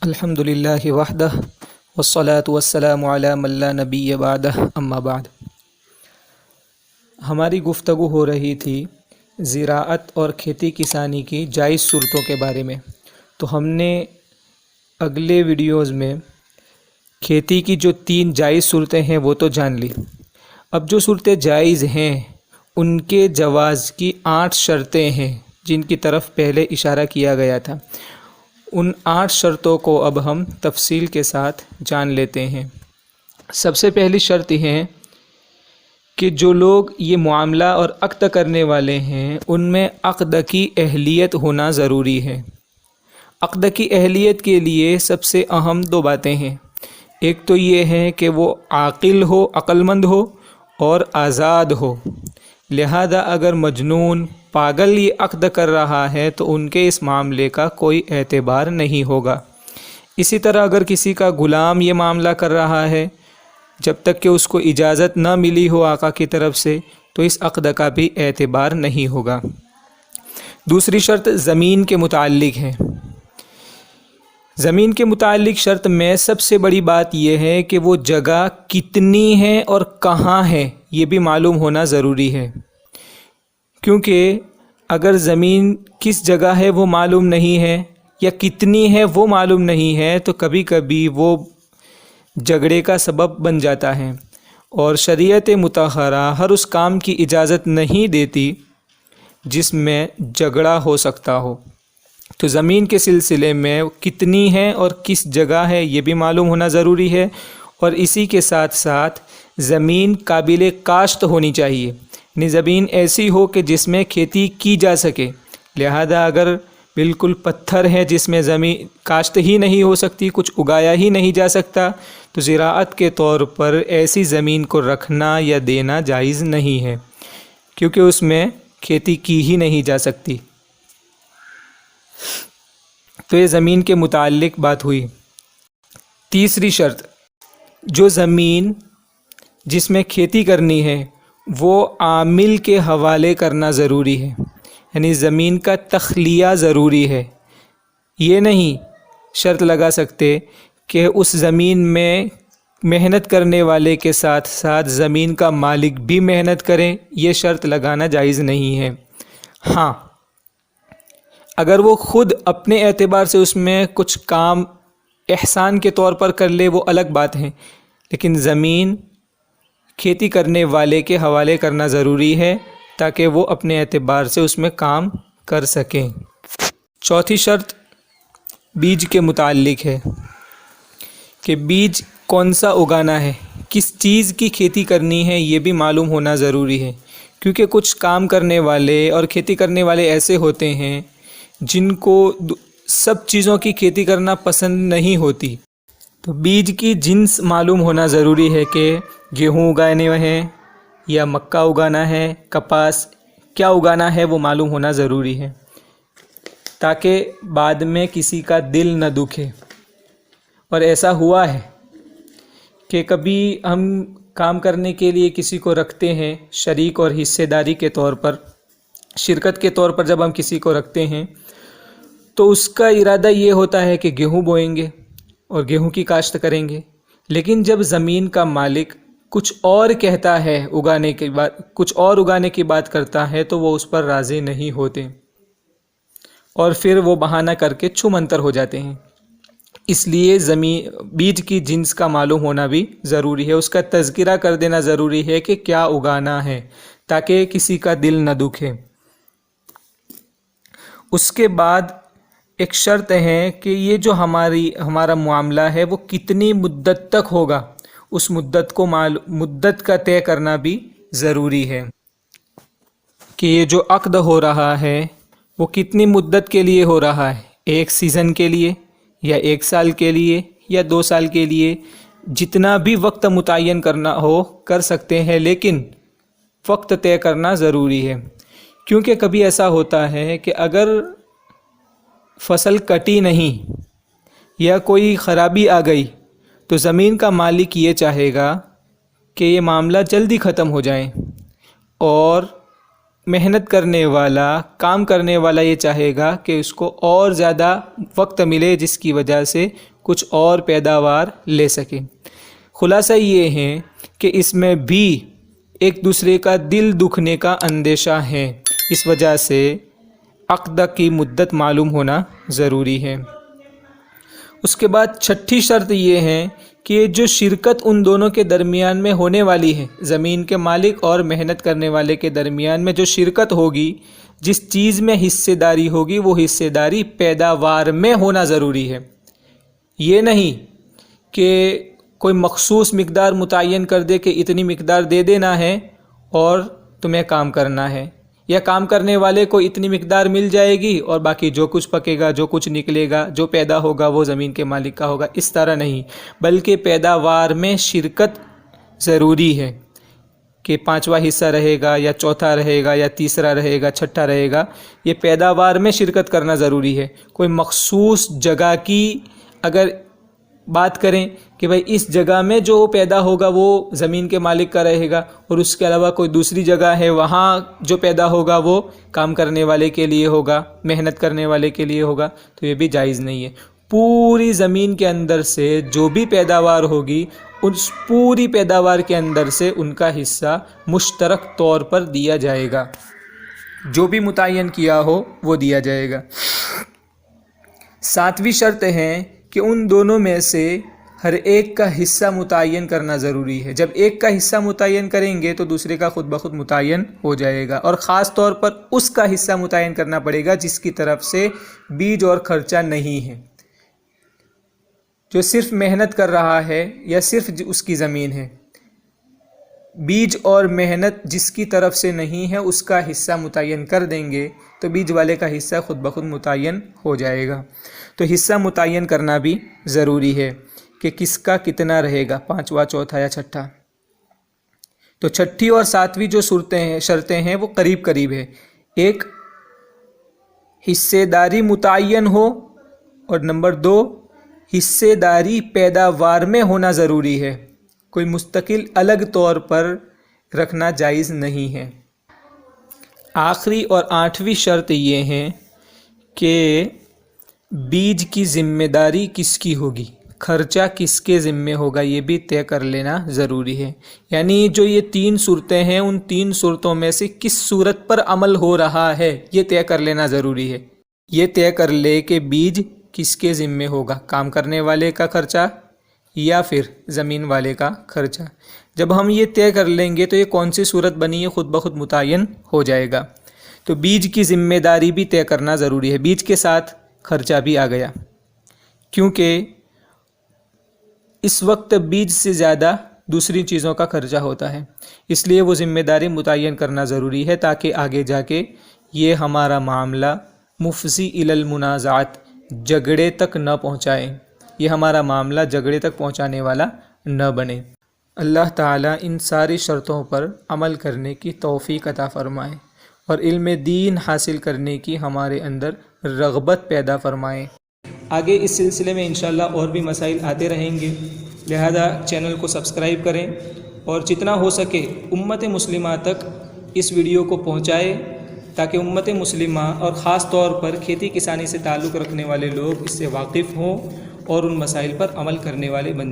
الحمدللہ وحدہ والصلاة والسلام علی من لا نبی بعدہ اما بعد۔ ہماری گفتگو ہو رہی تھی زراعت اور کھیتی کسانی کی جائز صورتوں کے بارے میں، تو ہم نے اگلے ویڈیوز میں کھیتی کی جو 3 جائز صورتیں ہیں وہ تو جان لی۔ اب جو صورتیں جائز ہیں ان کے جواز کی 8 شرطیں ہیں جن کی طرف پہلے اشارہ کیا گیا تھا۔ ان 8 شرطوں کو اب ہم تفصیل کے ساتھ جان لیتے ہیں۔ سب سے پہلی شرط یہ ہے کہ جو لوگ یہ معاملہ اور عقد کرنے والے ہیں ان میں عقد کی اہلیت ہونا ضروری ہے۔ عقد کی اہلیت کے لیے سب سے اہم 2 باتیں ہیں۔ ایک تو یہ ہے کہ وہ عاقل ہو، عقل مند ہو اور آزاد ہو۔ لہذا اگر مجنون، پاگل یہ عقد کر رہا ہے تو ان کے اس معاملے کا کوئی اعتبار نہیں ہوگا۔ اسی طرح اگر کسی کا غلام یہ معاملہ کر رہا ہے جب تک کہ اس کو اجازت نہ ملی ہو آقا کی طرف سے تو اس عقد کا بھی اعتبار نہیں ہوگا۔ دوسری شرط زمین کے متعلق ہے۔ زمین کے متعلق شرط میں سب سے بڑی بات یہ ہے کہ وہ جگہ کتنی ہے اور کہاں ہے یہ بھی معلوم ہونا ضروری ہے، کیونکہ اگر زمین کس جگہ ہے وہ معلوم نہیں ہے یا کتنی ہے وہ معلوم نہیں ہے تو کبھی کبھی وہ جھگڑے کا سبب بن جاتا ہے، اور شریعت مطہرہ ہر اس کام کی اجازت نہیں دیتی جس میں جھگڑا ہو سکتا ہو۔ تو زمین کے سلسلے میں کتنی ہے اور کس جگہ ہے یہ بھی معلوم ہونا ضروری ہے، اور اسی کے ساتھ ساتھ زمین قابل کاشت ہونی چاہیے، یعنی زمین ایسی ہو کہ جس میں کھیتی کی جا سکے۔ لہذا اگر بالکل پتھر ہے جس میں زمین کاشت ہی نہیں ہو سکتی، کچھ اگایا ہی نہیں جا سکتا، تو زراعت کے طور پر ایسی زمین کو رکھنا یا دینا جائز نہیں ہے، کیونکہ اس میں کھیتی کی ہی نہیں جا سکتی۔ تو یہ زمین کے متعلق بات ہوئی۔ تیسری شرط، جو زمین جس میں کھیتی کرنی ہے وہ عامل کے حوالے کرنا ضروری ہے، یعنی زمین کا تخلیہ ضروری ہے۔ یہ نہیں شرط لگا سکتے کہ اس زمین میں محنت کرنے والے کے ساتھ ساتھ زمین کا مالک بھی محنت کریں، یہ شرط لگانا جائز نہیں ہے۔ ہاں، اگر وہ خود اپنے اعتبار سے اس میں کچھ کام احسان کے طور پر کر لے وہ الگ بات ہے، لیکن زمین کھیتی کرنے والے کے حوالے کرنا ضروری ہے تاکہ وہ اپنے اعتبار سے اس میں کام کر سکیں۔ چوتھی شرط بیج کے متعلق ہے کہ بیج کون سا اگانا ہے، کس چیز کی کھیتی کرنی ہے یہ بھی معلوم ہونا ضروری ہے، کیونکہ کچھ کام کرنے والے اور کھیتی کرنے والے ایسے ہوتے ہیں جن کو سب چیزوں کی کھیتی کرنا پسند نہیں ہوتی۔ تو بیج کی جنس معلوم ہونا ضروری ہے کہ گیہوں اگانے ہیں یا مکہ اگانا ہے، کپاس کیا اگانا ہے وہ معلوم ہونا ضروری ہے، تاکہ بعد میں کسی کا دل نہ دکھے۔ اور ایسا ہوا ہے کہ کبھی ہم کام کرنے کے لیے کسی کو رکھتے ہیں شریک اور حصے داری کے طور پر، شرکت کے طور پر جب ہم کسی کو رکھتے ہیں تو اس کا ارادہ یہ ہوتا ہے کہ گیہوں بوئیں گے اور گیہوں کی کاشت کریں گے، لیکن جب زمین کا مالک کچھ اور کہتا ہے اگانے کے بعد، کچھ اور اگانے کی بات کرتا ہے تو وہ اس پر راضی نہیں ہوتے اور پھر وہ بہانہ کر کے چھو منتر ہو جاتے ہیں۔ اس لیے بیج کی جنس کا معلوم ہونا بھی ضروری ہے، اس کا تذکرہ کر دینا ضروری ہے کہ کیا اگانا ہے تاکہ کسی کا دل نہ دکھے۔ اس کے بعد ایک شرط ہے کہ یہ جو ہمارا معاملہ ہے وہ کتنی مدت تک ہوگا، اس مدت کا طے کرنا بھی ضروری ہے کہ یہ جو عقد ہو رہا ہے وہ کتنی مدت کے لیے ہو رہا ہے، 1 سیزن کے لیے یا 1 سال کے لیے یا 2 سال کے لیے، جتنا بھی وقت متعین کرنا ہو کر سکتے ہیں، لیکن وقت طے کرنا ضروری ہے، کیونکہ کبھی ایسا ہوتا ہے کہ اگر فصل کٹی نہیں یا کوئی خرابی آ گئی تو زمین کا مالک یہ چاہے گا کہ یہ معاملہ جلدی ختم ہو جائے، اور محنت کرنے والا، کام کرنے والا یہ چاہے گا کہ اس کو اور زیادہ وقت ملے، جس کی وجہ سے کچھ اور پیداوار لے سکے۔ خلاصہ یہ ہے کہ اس میں بھی ایک دوسرے کا دل دکھنے کا اندیشہ ہے، اس وجہ سے عقد کی مدت معلوم ہونا ضروری ہے۔ اس کے بعد چھٹی شرط یہ ہے کہ جو شرکت ان دونوں کے درمیان میں ہونے والی ہے، زمین کے مالک اور محنت کرنے والے کے درمیان میں جو شرکت ہوگی، جس چیز میں حصے داری ہوگی، وہ حصے داری پیداوار میں ہونا ضروری ہے۔ یہ نہیں کہ کوئی مخصوص مقدار متعین کر دے کہ اتنی مقدار دے دینا ہے اور تمہیں کام کرنا ہے، یا کام کرنے والے کو اتنی مقدار مل جائے گی اور باقی جو کچھ پکے گا، جو کچھ نکلے گا، جو پیدا ہوگا وہ زمین کے مالک کا ہوگا۔ اس طرح نہیں، بلکہ پیداوار میں شرکت ضروری ہے کہ 5واں حصہ رہے گا یا چوتھا رہے گا یا تیسرا رہے گا، چھٹا رہے گا، یہ پیداوار میں شرکت کرنا ضروری ہے۔ کوئی مخصوص جگہ کی اگر بات کریں کہ بھائی اس جگہ میں جو پیدا ہوگا وہ زمین کے مالک کا رہے گا، اور اس کے علاوہ کوئی دوسری جگہ ہے وہاں جو پیدا ہوگا وہ کام کرنے والے کے لیے ہوگا، محنت کرنے والے کے لیے ہوگا، تو یہ بھی جائز نہیں ہے۔ پوری زمین کے اندر سے جو بھی پیداوار ہوگی، اس پوری پیداوار کے اندر سے ان کا حصہ مشترک طور پر دیا جائے گا، جو بھی متعین کیا ہو وہ دیا جائے گا۔ 7ویں شرط ہے کہ ان دونوں میں سے ہر ایک کا حصہ متعین کرنا ضروری ہے۔ جب ایک کا حصہ متعین کریں گے تو دوسرے کا خود بخود متعین ہو جائے گا، اور خاص طور پر اس کا حصہ متعین کرنا پڑے گا جس کی طرف سے بیج اور خرچہ نہیں ہے، جو صرف محنت کر رہا ہے یا صرف اس کی زمین ہے۔ بیج اور محنت جس کی طرف سے نہیں ہے اس کا حصہ متعین کر دیں گے تو بیج والے کا حصہ خود بخود متعین ہو جائے گا۔ تو حصہ متعین کرنا بھی ضروری ہے کہ کس کا کتنا رہے گا، 5واں، چوتھا یا چھٹا۔ تو چھٹی اور 7ویں جو شرطیں ہیں وہ قریب قریب ہے۔ ایک، حصے داری متعین ہو، اور نمبر 2، حصے داری پیداوار میں ہونا ضروری ہے، کوئی مستقل الگ طور پر رکھنا جائز نہیں ہے۔ آخری اور 8ویں شرط یہ ہے کہ بیج کی ذمہ داری کس کی ہوگی، خرچہ کس کے ذمے ہوگا، یہ بھی طے کر لینا ضروری ہے۔ یعنی جو یہ 3 صورتیں ہیں، ان 3 صورتوں میں سے کس صورت پر عمل ہو رہا ہے یہ طے کر لینا ضروری ہے۔ یہ طے کر لے کہ بیج کس کے ذمے ہوگا، کام کرنے والے کا خرچہ یا پھر زمین والے کا خرچہ۔ جب ہم یہ طے کر لیں گے تو یہ کون سی صورت بنی ہے خود بخود متعین ہو جائے گا۔ تو بیج کی ذمہ داری بھی طے کرنا ضروری ہے، بیج کے ساتھ خرچہ بھی آ گیا، کیونکہ اس وقت بیج سے زیادہ دوسری چیزوں کا خرچہ ہوتا ہے، اس لیے وہ ذمہ داری متعین کرنا ضروری ہے تاکہ آگے جا کے یہ ہمارا معاملہ مفضی الی المنازعات، جھگڑے تک نہ پہنچائے، یہ ہمارا معاملہ جھگڑے تک پہنچانے والا نہ بنے۔ اللہ تعالیٰ ان ساری شرطوں پر عمل کرنے کی توفیق عطا فرمائے اور علم دین حاصل کرنے کی ہمارے اندر رغبت پیدا فرمائے۔ آگے اس سلسلے میں انشاءاللہ اور بھی مسائل آتے رہیں گے، لہذا چینل کو سبسکرائب کریں اور جتنا ہو سکے امت مسلمہ تک اس ویڈیو کو پہنچائے تاکہ امت مسلمہ اور خاص طور پر کھیتی کسانی سے تعلق رکھنے والے لوگ اس سے واقف ہوں اور ان مسائل پر عمل کرنے والے بن جائیں۔